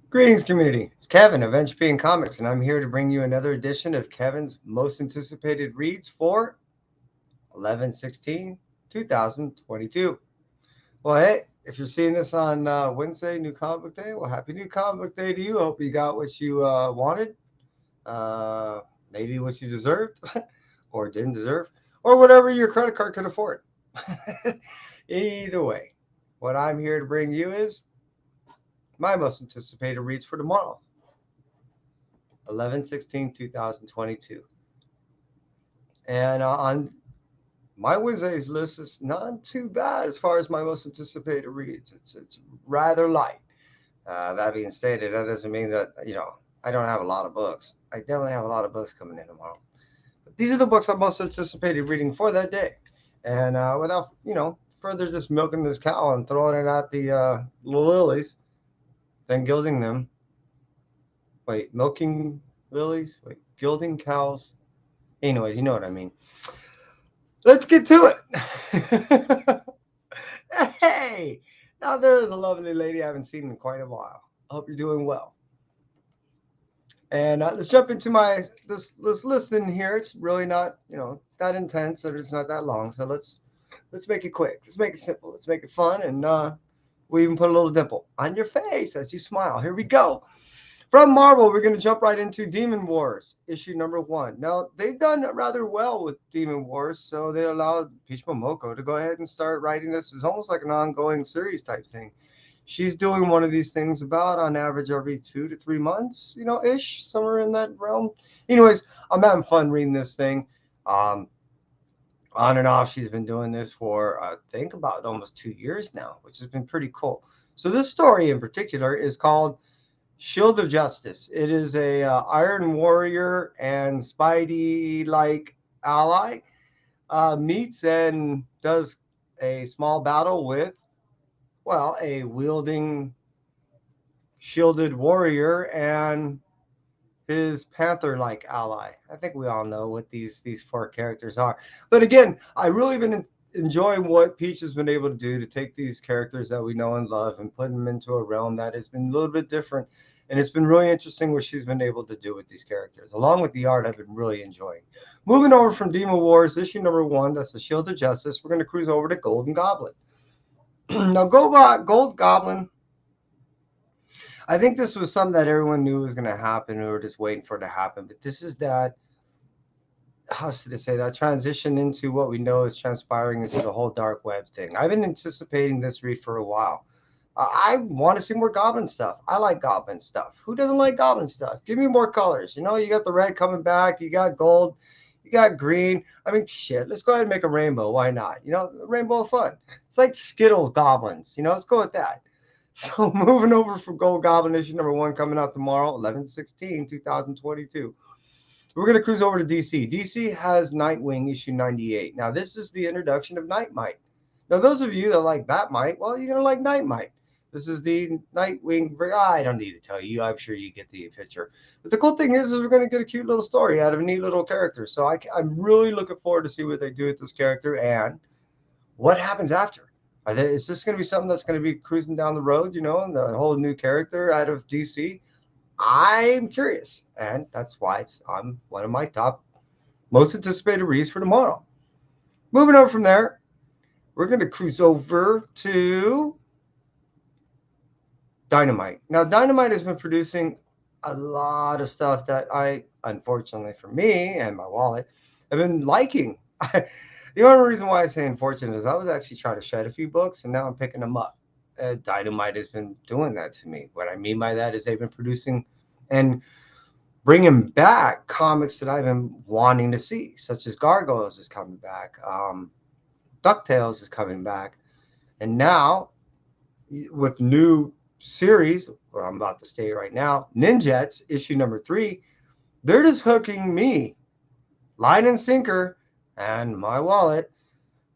Greetings, community. It's Kevin of NCBD and Comics, and I'm here to bring you another edition of Kevin's most anticipated reads for 11/16/2022. Well, hey, if you're seeing this on Wednesday, New Comic Book Day, well, happy New Comic Book Day to you. Hope you got what you wanted, uh, maybe what you deserved, or didn't deserve, or whatever your credit card could afford. Either way, what I'm here to bring you is my most anticipated reads for tomorrow, 11/16/2022. And on my Wednesdays list is not too bad as far as my most anticipated reads. It's rather light. That being stated, that doesn't mean that I don't have a lot of books. I definitely have a lot of books coming in tomorrow. But these are the books I'm most anticipated reading for that day. And without further just milking this cow and throwing it at the lilies, then gilding them. Wait, milking lilies? Wait, gilding cows? Anyways, you know what I mean. Let's get to it. Hey, now there is a lovely lady I haven't seen in quite a while. I hope you're doing well. And let's jump into my this list in here. It's really not that intense, and it's not that long. So let's make it quick. Let's make it simple. Let's make it fun, and we even put a little dimple on your face as you smile. Here we go. From Marvel, we're going to jump right into Demon Wars, issue number 1. Now, they've done rather well with Demon Wars, so they allowed Peach Momoko to go ahead and start writing this. It's almost like an ongoing series type thing. She's doing one of these things about on average every 2 to 3 months, ish, somewhere in that realm. Anyways, I'm having fun reading this thing. Um, on and off, she's been doing this for, I think, about almost 2 years now, which has been pretty cool. So, this story in particular is called Shield of Justice. It is a Iron Warrior and Spidey like ally meets and does a small battle with, well, a wielding shielded warrior and his panther like ally. I think we all know what these four characters are. But again, I really been enjoying what Peach has been able to do to take these characters that we know and love and put them into a realm that has been a little bit different. And it's been really interesting what she's been able to do with these characters. Along with the art, I've been really enjoying. Moving over from Demon Wars, issue number 1, that's the Shield of Justice, we're going to cruise over to Golden Goblin. Now, Gold Goblin, I think this was something that everyone knew was going to happen. We were just waiting for it to happen. But this is that, how should I say, that transition into what we know is transpiring into the whole dark web thing. I've been anticipating this read for a while. I want to see more Goblin stuff. I like Goblin stuff. Who doesn't like Goblin stuff? Give me more colors. You got the red coming back. You got gold. You got green. I mean, shit. Let's go ahead and make a rainbow. Why not? Rainbow of fun. It's like Skittles Goblins. Let's go with that. So moving over from Gold Goblin issue number 1 coming out tomorrow, 11/16/2022. We're going to cruise over to DC. DC has Nightwing issue 98. Now, this is the introduction of Nightmite. Now, those of you that like Batmite, well, you're going to like Nightmite. This is the Nightwing. I don't need to tell you. I'm sure you get the picture. But the cool thing is we're going to get a cute little story out of a neat little character. So I'm really looking forward to see what they do with this character and what happens after. Is this going to be something that's going to be cruising down the road, and the whole new character out of DC? I'm curious, and that's why it's on one of my top most anticipated reads for tomorrow. Moving over from there, we're going to cruise over to Dynamite. Now, Dynamite has been producing a lot of stuff that I, unfortunately for me and my wallet, have been liking. The only reason why I say unfortunate is I was actually trying to shed a few books, and now I'm picking them up. Dynamite has been doing that to me. What I mean by that is they've been producing and bringing back comics that I've been wanting to see, such as Gargoyles is coming back, DuckTales is coming back, and now with new series, what I'm about to state right now, Ninjets issue number 3, they're just hooking me, line and sinker, and my wallet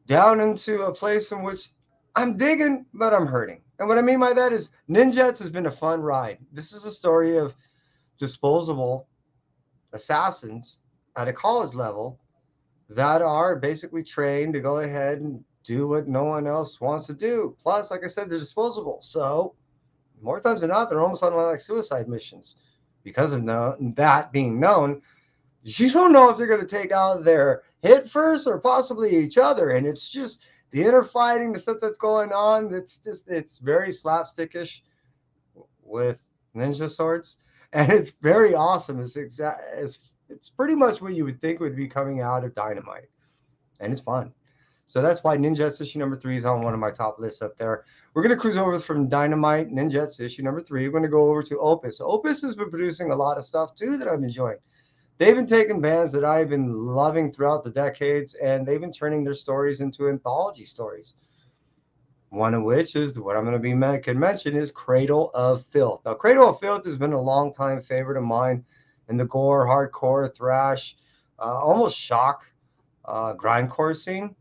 down into a place in which I'm digging, but I'm hurting. And what I mean by that is Ninjets has been a fun ride. This is a story of disposable assassins at a college level that are basically trained to go ahead and do what no one else wants to do. Plus, like I said, they're disposable. So more times than not, they're almost on like suicide missions because of that being known. You don't know if they're going to take out their hit first or possibly each other, and it's just the inner fighting, the stuff that's going on. It's very slapstickish with ninja swords, and it's very awesome. It's pretty much what you would think would be coming out of Dynamite, and it's fun. So that's why Ninjets issue number 3 is on one of my top lists up there. We're going to cruise over from Dynamite, Ninjets issue number 3. We're going to go over to Opus. Opus has been producing a lot of stuff too that I'm enjoying. They've been taking bands that I've been loving throughout the decades, and they've been turning their stories into anthology stories. One of which is what I'm going to be mention is Cradle of Filth. Now, Cradle of Filth has been a long time favorite of mine in the gore, hardcore, thrash, almost shock, grindcore scene.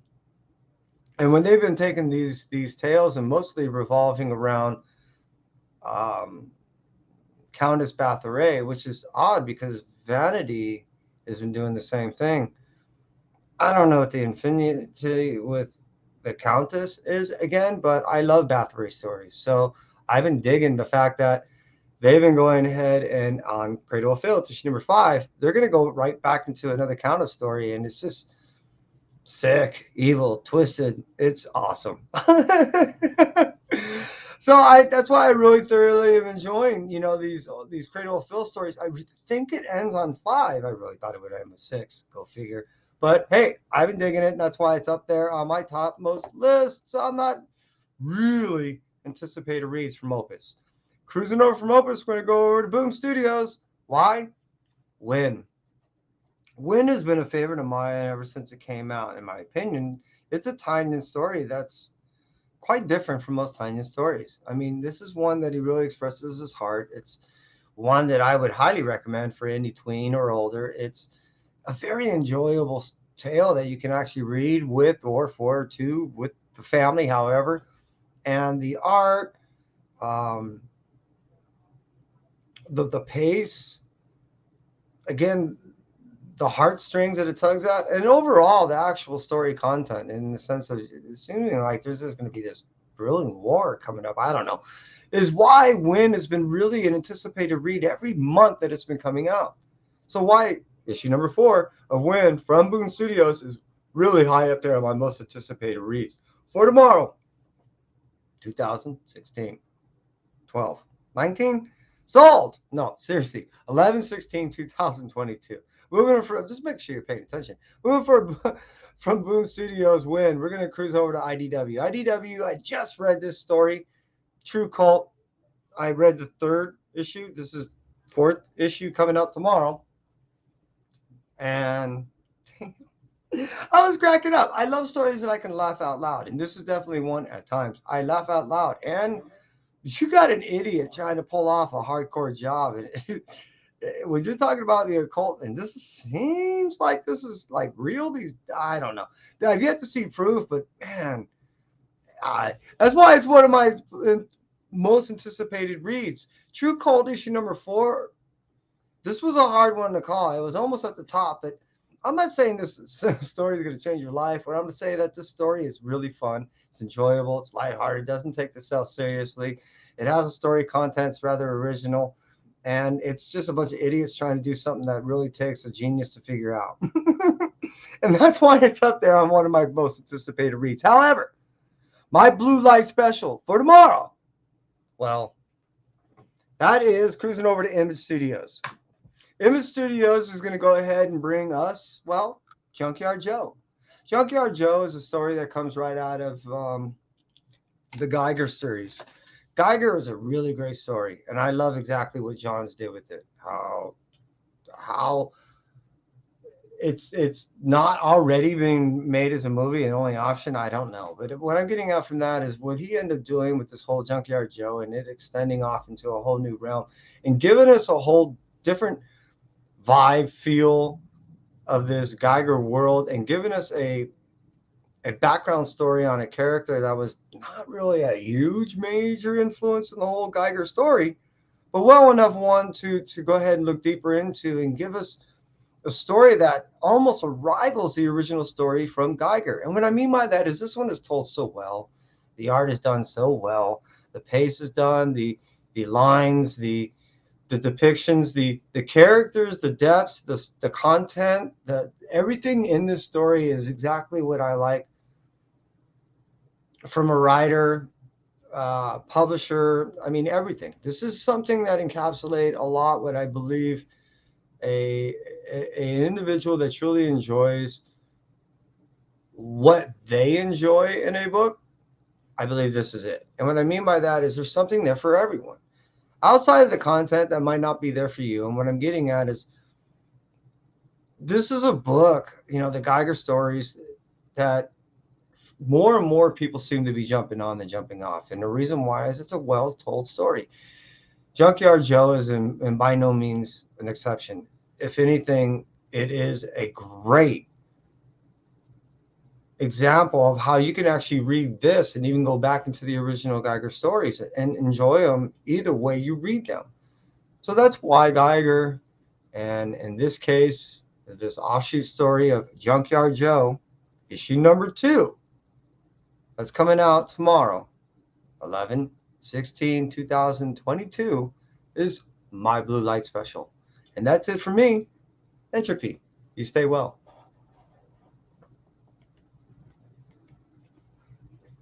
And when they've been taking these tales and mostly revolving around Countess Bathory, which is odd because Vanity has been doing the same thing. I don't know what the infinity with the Countess is again, but I love Bathory stories. So I've been digging the fact that they've been going ahead and on Cradle of Filth, issue number 5, they're going to go right back into another Countess story, and it's just sick, evil, twisted. It's awesome. So that's why I really thoroughly am enjoying, these Cradle of Filth stories. I think it ends on 5. I really thought it would end with 6. Go figure. But hey, I've been digging it, and that's why it's up there on my topmost lists. I'm not really anticipated reads from Opus. Cruising over from Opus, we're going to go over to Boom Studios. Why? Win. Win has been a favorite of mine ever since it came out. In my opinion, it's a Tynion story that's quite different from most Tynion stories. I mean, this is one that he really expresses his heart. It's one that I would highly recommend for any tween or older. It's a very enjoyable tale that you can actually read with or for two with the family, however. And the art, the pace, again, the heartstrings that it tugs at, and overall the actual story content, in the sense of it seeming like there's just going to be this brilliant war coming up. I don't know, is why Win has been really an anticipated read every month that it's been coming out. So why issue number 4 of Win from Boom Studios is really high up there on my most anticipated reads for tomorrow, 2016, 12, 19. Sold. No, seriously, 11/16/2022. Moving from, just make sure you're paying attention. Moving from Boom Studios Win, we're going to cruise over to IDW. IDW, I just read this story, True Cult. I read the 3rd issue. This is 4th issue coming out tomorrow. And I was cracking up. I love stories that I can laugh out loud. And this is definitely one at times. I laugh out loud. And you got an idiot trying to pull off a hardcore job. And when you're talking about the occult, and this seems like this is like real, I don't know. I've yet to see proof, but man, that's why it's one of my most anticipated reads. True Cult issue number 4. This was a hard one to call. It was almost at the top, but I'm not saying this story is going to change your life. But I'm going to say that this story is really fun. It's enjoyable. It's lighthearted. It doesn't take itself seriously. It has a story content's rather original. And it's just a bunch of idiots trying to do something that really takes a genius to figure out. And that's why it's up there on one of my most anticipated reads. However, my Blue Light special for tomorrow, well, that is cruising over to Image Studios. Image Studios is going to go ahead and bring us, well, Junkyard Joe. Junkyard Joe is a story that comes right out of the Geiger series. Geiger is a really great story, and I love exactly what Johns did with it. How it's not already being made as a movie and only option, I don't know. But what I'm getting out from that is what he ended up doing with this whole Junkyard Joe and it extending off into a whole new realm and giving us a whole different vibe, feel of this Geiger world, and giving us a background story on a character that was not really a huge major influence in the whole Geiger story, but well enough one to go ahead and look deeper into and give us a story that almost rivals the original story from Geiger. And what I mean by that is this one is told so well. The art is done so well. The pace is done. The the lines, the depictions, the characters, the depths, the content, the everything in this story is exactly what I like from a writer, publisher. I mean, everything. This is something that encapsulate a lot what I believe a, a individual that truly enjoys what they enjoy in a book. I believe this is it. And what I mean by that is there's something there for everyone. Outside of the content that might not be there for you. And what I'm getting at is this is a book, the Geiger stories that more and more people seem to be jumping on than jumping off. And the reason why is it's a well told story. Junkyard Joe is in by no means an exception. If anything, it is a great example of how you can actually read this and even go back into the original Geiger stories and enjoy them either way you read them. So that's why Geiger, and in this case, this offshoot story of Junkyard Joe, issue number 2, that's coming out tomorrow, 11/16/2022, is my Blue Light Special. And that's it for me. Entropy. You stay well.